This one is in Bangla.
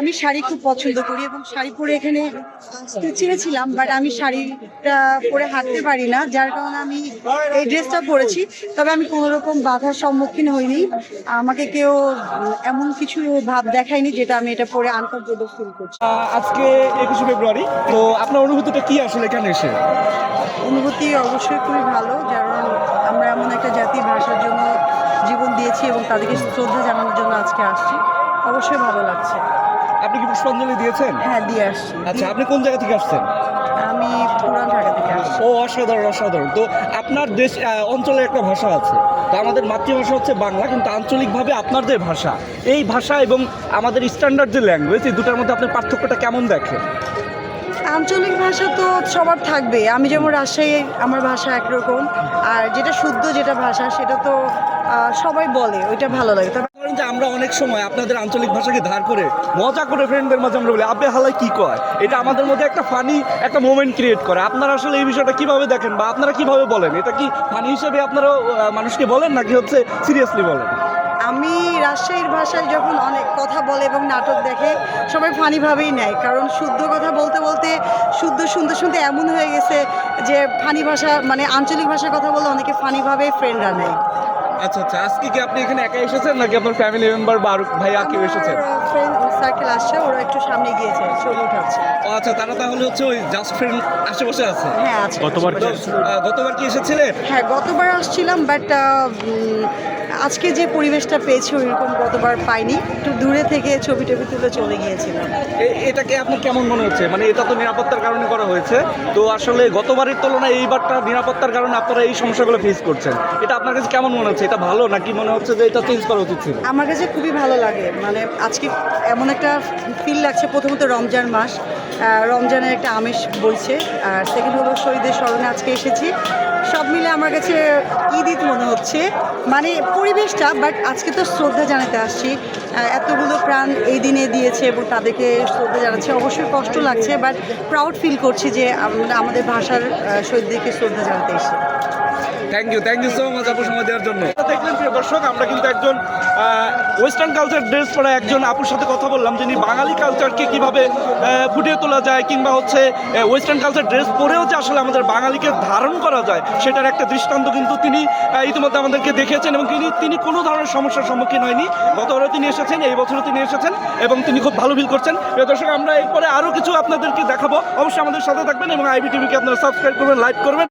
আমি শাড়ি খুব পছন্দ করি এবং শাড়ি পরে এখানে আসতে চেয়েছিলাম, বাট আমি শাড়িটা পরে হাঁটতে পারি না, যার কারণে আমি এই ড্রেসটা পরেছি। তবে আমি কোনো রকম বাধার সম্মুখীন হইনি, আমাকে কেউ এমন কিছু ভাব দেখায়নি যেটা আমি এটা পরে আনকমফোর্টেবল ফিল করছি। আজকে 21শে ফেব্রুয়ারি, তো আপনার অনুভূতিটা কি আসলে এখানে এসে? অনুভূতি অবশ্যই খুবই ভালো, কারণ আমরা এমন একটা জাতির ভাষার জন্য জীবন দিয়েছি এবং তাদেরকে শ্রদ্ধা জানানোর জন্য আজকে আসছি। অবশ্যই ভালো লাগছে। আপনি কি পুষ্পাঞ্জলি দিয়েছেন? হ্যাঁ, দিয়ে আসছি। আচ্ছা, আপনি কোন জায়গা থেকে আসছেন? আমি পুরান ঢাকা থেকে আসছি। ও, অসাধারণ অসাধারণ। তো আপনার দেশ অঞ্চলে একটা ভাষা আছে, তো আমাদের মাতৃভাষা হচ্ছে বাংলা, কিন্তু আঞ্চলিকভাবে আপনার যে ভাষা, এই ভাষা এবং আমাদের স্ট্যান্ডার্ড যে ল্যাঙ্গুয়েজ, এই দুটার মধ্যে আপনি পার্থক্যটা কেমন দেখেন? আঞ্চলিক ভাষা তো সবার থাকবে। আমি যেমন রাজশাহী, আমার ভাষা একরকম, আর যেটা শুদ্ধ যেটা ভাষা সেটা তো সবাই বলে, ওইটা ভালো লাগে। তবে ধরেন যে আমরা অনেক সময় আপনাদের আঞ্চলিক ভাষাকে ধার করে মজা করে ফ্রেন্ডদের মাঝে আমরা বলি আবে হালাই কি কয়, এটা আমাদের মধ্যে একটা ফানি একটা মোমেন্ট ক্রিয়েট করে। আপনারা আসলে এই বিষয়টা কিভাবে দেখেন বা আপনারা কিভাবে বলেন? এটা কি ফানি হিসেবে আপনারা মানুষকে বলেন নাকি হচ্ছে সিরিয়াসলি বলেন? আমি রাজশাহীর ভাষায় যখন অনেক কথা বলে এবং নাটক দেখে, সবাই ফানিভাবেই নেয়, কারণ শুদ্ধ কথা বলতে বলতে শুদ্ধ শুনতে শুনতে এমন হয়ে গেছে যে ফানি ভাষা, মানে আঞ্চলিক ভাষায় কথা বললে অনেকে ফানিভাবে ফ্রেন্ডরা নেয়। আচ্ছা আচ্ছা, আজকে কি আপনি এখানে একা এসেছেন নাকি আপনার ফ্যামিলি মেম্বার বা আরো ভাইয়া কেউ এসেছেন? ফ্রেন্ড সার্কেল আসছে, ওরা একটু সামনে গিয়েছে, ছবি উঠাচ্ছে। ও আচ্ছা, তারা তাহলে হচ্ছে ওই জাস্ট ফ্রেন্ড আশেপাশে আছে। হ্যাঁ, আছে। গতবার কি এসেছিলেন? হ্যাঁ, গতবার আসছিলাম, বাট আজকে যে পরিবেশটা পেয়েছি ওইরকম গতবার পাইনি। একটু দূরে থেকে ছবি টবি তুলে চলে গিয়েছিলাম। এটাকে আপনার কেমন মনে হচ্ছে? মানে এটা তো নিরাপত্তার কারণে করা হয়েছে, তো আসলে গতবারের তুলনায় এইবারটা নিরাপত্তার কারণে আপনারা এই সমস্যাগুলো ফেস করছেন, এটা আপনার কাছে কেমন মনে হচ্ছে? এটা ভালো নাকি মনে হচ্ছে যে এটা চেঞ্জ করা উচিত ছিল? আমার কাছে খুবই ভালো লাগে, মানে আজকে এমন একটা ফিল লাগছে। প্রথমত রমজান মাস, রমজানের একটা আমেজ বইছে, আর সেকেন্ড হলো শহীদের স্মরণে আজকে এসেছি। সব মিলে আমার কাছে ঈদ ঈদ মনে হচ্ছে, মানে পরিবেশটা। বাট আজকে তো শ্রদ্ধা জানাতে আসছি, এতগুলো প্রাণ এই দিনে দিয়েছে এবং তাদেরকে শ্রদ্ধা জানাচ্ছে। অবশ্যই কষ্ট লাগছে, বাট প্রাউড ফিল করছি যে আমরা আমাদের ভাষার শহীদদেরকে শ্রদ্ধা জানাতে এসেছি। থ্যাংক ইউ সো মাচ আপু সময় দেওয়ার জন্য। দেখলেন প্রিয় দর্শক, আমরা কিন্তু একজন ওয়েস্টার্ন কালচার ড্রেস পরা একজন আপুর সাথে কথা বললাম, যিনি বাঙালি কালচারকে কিভাবে ফুটিয়ে তোলা যায়, কিংবা হচ্ছে ওয়েস্টার্ন কালচার ড্রেস পরেও যে আসলে আমাদের বাঙালিকে ধারণ করা যায়, সেটার একটা দৃষ্টান্ত কিন্তু তিনি ইতিমধ্যে আমাদেরকে দেখিয়েছেন। এবং তিনি কোনো ধরনের সমস্যার সম্মুখীন হয়নি। গতবারও তিনি এসেছেন, এই বছরও তিনি এসেছেন এবং তিনি খুব ভালো ফিল করছেন। প্রিয় দর্শক, আমরা এরপরে আরও কিছু আপনাদেরকে দেখাবো, অবশ্যই আমাদের সাথে থাকবেন এবং আইবিটিভিকে আপনারা সাবস্ক্রাইব করবেন, লাইক করবেন।